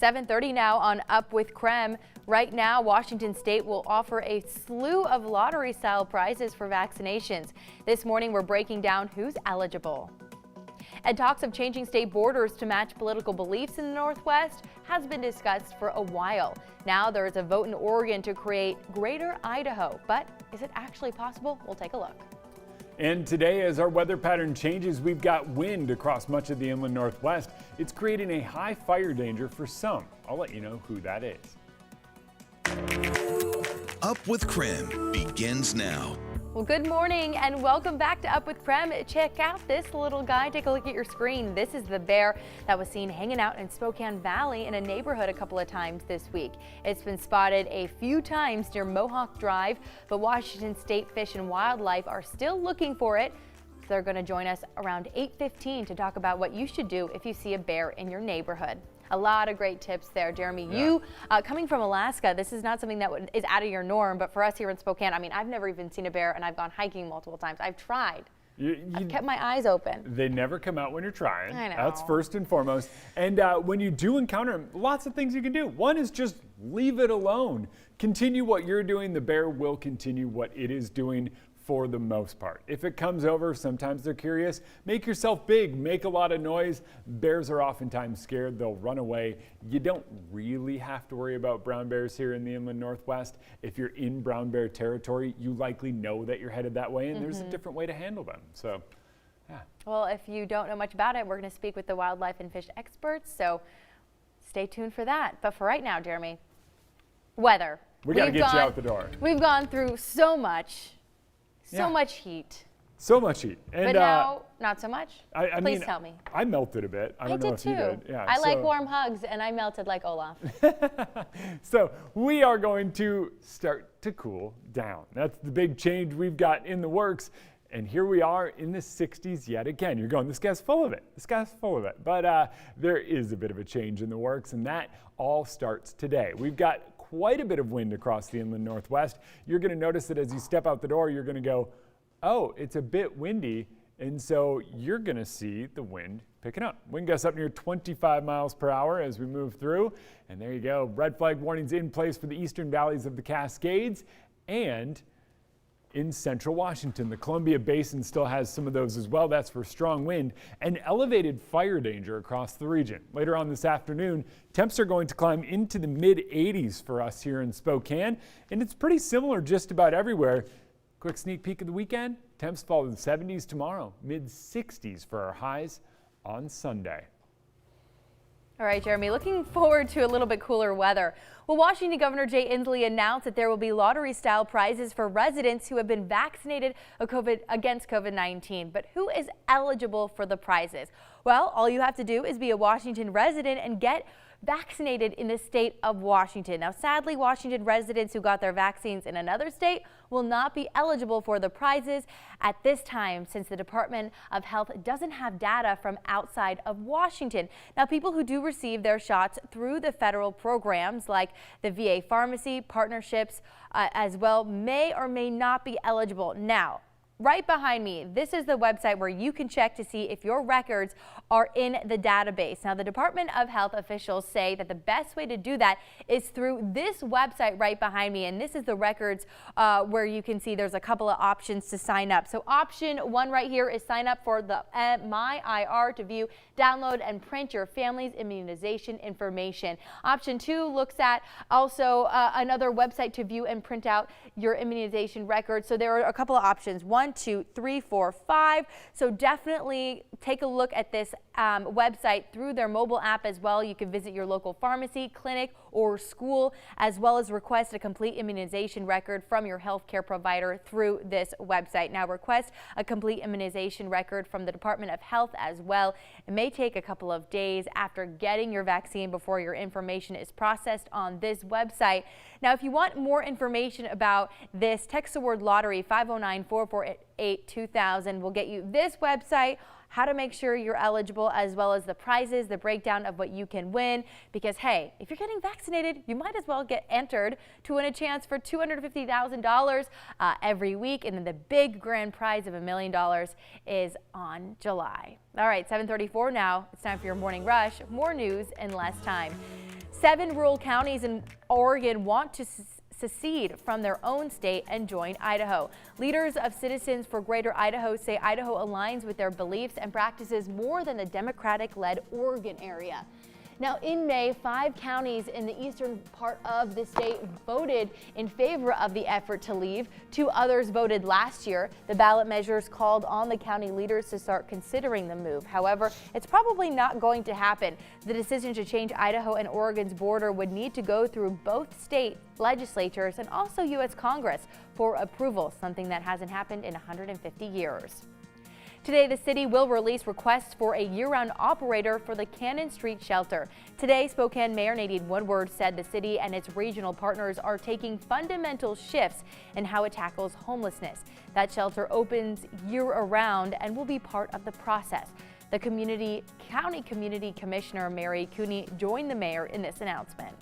7:30 now on Up with KREM. Right now, Washington State will offer a slew of lottery-style prizes for vaccinations. This morning, we're breaking down who's eligible. And talks of changing state borders to match political beliefs in the Northwest has been discussed for a while. Now there is a vote in Oregon to create Greater Idaho. But is it actually possible? We'll take a look. And today, as our weather pattern changes, we've got wind across much of the inland Northwest. It's creating a high fire danger for some. I'll let you know who that is. Up with KREM begins now. Well, good morning and welcome back to Up with KREM. Check out this little guy. Take a look at your screen. This is the bear that was seen hanging out in Spokane Valley in a neighborhood a couple of times this week. It's been spotted a few times near Mohawk Drive, but Washington State Fish and Wildlife are still looking for it. They're going to join us around 8:15 to talk about what you should do if you see a bear in your neighborhood. A lot of great tips there, Jeremy. Yeah. You, coming from Alaska, this is not something that is out of your norm, but for us here in Spokane, I mean, I've never even seen a bear, and I've gone hiking multiple times. I've tried. I've kept my eyes open. They never come out when you're trying. I know. That's first and foremost. And when you do encounter them, lots of things you can do. One is just leave it alone. Continue what you're doing. The bear will continue what it is doing for the most part. If it comes over, sometimes they're curious. Make yourself big, make a lot of noise. Bears are oftentimes scared, they'll run away. You don't really have to worry about brown bears here in the inland Northwest. If you're in brown bear territory, you likely know that you're headed that way and there's a different way to handle them. So, yeah. Well, if you don't know much about it, we're going to speak with the wildlife and fish experts, so stay tuned for that. But for right now, Jeremy, weather. We got to get you out the door. We've gone through so much. So much heat. So much heat. And, but now, not so much. Please tell me. I melted a bit. I don't know if you did. Yeah, I like warm hugs, and I melted like Olaf. So we are going to start to cool down. That's the big change we've got in the works. And here we are in the 60s yet again. You're going, this guy's full of it. This guy's full of it. But there is a bit of a change in the works, and that all starts today. We've got quite a bit of wind across the inland Northwest. You're going to notice that as you step out the door, you're going to go, oh, it's a bit windy. And so you're going to see the wind picking up. Wind gusts up near 25 miles per hour as we move through. And there you go. Red flag warnings in place for the eastern valleys of the Cascades and in central Washington. The Columbia Basin still has some of those as well. That's for strong wind and elevated fire danger across the region. Later on this afternoon, temps are going to climb into the mid-80s for us here in Spokane, and it's pretty similar just about everywhere. Quick sneak peek of the weekend, temps fall to the 70s tomorrow, mid-60s for our highs on Sunday. All right, Jeremy, looking forward to a little bit cooler weather. Well, Washington Governor Jay Inslee announced that there will be lottery-style prizes for residents who have been vaccinated against COVID-19. But who is eligible for the prizes? Well, all you have to do is be a Washington resident and get vaccinated in the state of Washington. Now, sadly, Washington residents who got their vaccines in another state will not be eligible for the prizes at this time since the Department of Health doesn't have data from outside of Washington. Now, people who do receive their shots through the federal programs like the VA pharmacy partnerships as well may or may not be eligible. Now, right behind me, this is the website where you can check to see if your records are in the database. Now, the Department of Health officials say that the best way to do that is through this website right behind me. And this is the records where you can see there's a couple of options to sign up. So option 1 right here is sign up for the MyIR to view, download, and print your family's immunization information. Option 2 looks at also another website to view and print out your immunization records. So there are a couple of options. 1, 2, 3, 4, 5. So definitely take a look at this website through their mobile app as well. You can visit your local pharmacy, clinic, or school, as well as request a complete immunization record from your healthcare provider through this website. Now, request a complete immunization record from the Department of Health as well. It may take a couple of days after getting your vaccine before your information is processed on this website. Now, if you want more information about this, text the word lottery 509-448-2000 will get you this website. how to make sure you're eligible, as well as the prizes, the breakdown of what you can win. Because hey, if you're getting vaccinated, you might as well get entered to win a chance for $250,000 every week. And then the big grand prize of $1 million is on July. All right, 7:34 now. It's time for your morning rush. More news in less time. 7 rural counties in Oregon want to secede from their own state and join Idaho. Leaders of Citizens for Greater Idaho say Idaho aligns with their beliefs and practices more than the Democratic-led Oregon area. Now, in May, 5 counties in the eastern part of the state voted in favor of the effort to leave. 2 others voted last year. The ballot measures called on the county leaders to start considering the move. However, it's probably not going to happen. The decision to change Idaho and Oregon's border would need to go through both state legislatures and also U.S. Congress for approval, something that hasn't happened in 150 years. Today, the city will release requests for a year-round operator for the Cannon Street shelter. Today, Spokane Mayor Nadine Woodward said the city and its regional partners are taking fundamental shifts in how it tackles homelessness. That shelter opens year-round and will be part of the process. The County Community Commissioner Mary Cooney joined the mayor in this announcement.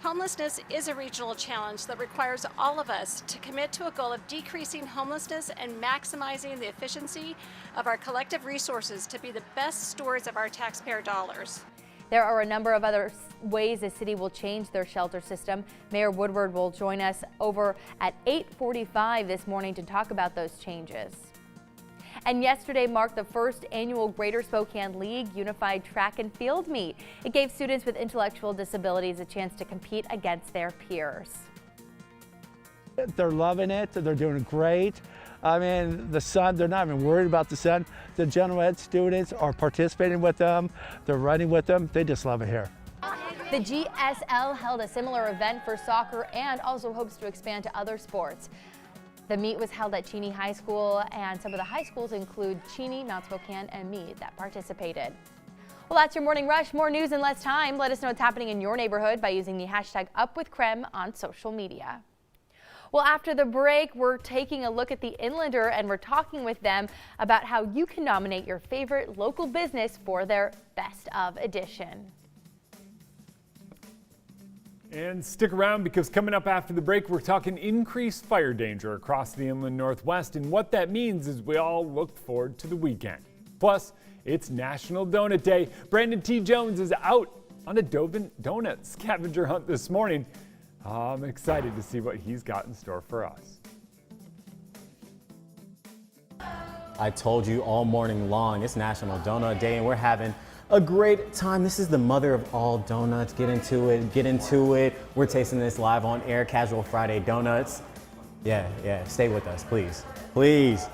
Homelessness is a regional challenge that requires all of us to commit to a goal of decreasing homelessness and maximizing the efficiency of our collective resources to be the best stewards of our taxpayer dollars. There are a number of other ways the city will change their shelter system. Mayor Woodward will join us over at 8:45 this morning to talk about those changes. And yesterday marked the first annual Greater Spokane League Unified Track and Field Meet. It gave students with intellectual disabilities a chance to compete against their peers. They're loving it. They're doing great. I mean, the sun, they're not even worried about the sun. The general ed students are participating with them. They're running with them. They just love it here. The GSL held a similar event for soccer and also hopes to expand to other sports. The meet was held at Cheney High School, and some of the high schools include Cheney, Mount Spokane, and Meade that participated. Well, that's your morning rush. More news in less time. Let us know what's happening in your neighborhood by using the hashtag #UpWithKREM on social media. Well, after the break, we're taking a look at the Inlander, and we're talking with them about how you can nominate your favorite local business for their Best of edition. And stick around, because coming up after the break, we're talking increased fire danger across the inland Northwest and what that means as we all look forward to the weekend. Plus, it's National Donut Day. Brandon T. Jones is out on a donut scavenger hunt this morning. I'm excited to see what he's got in store for us. I told you all morning long, it's National Donut Day and we're having a great time. This is the mother of all donuts. Get into it. We're tasting this live on air, Casual Friday Donuts. Yeah, stay with us, please. Please.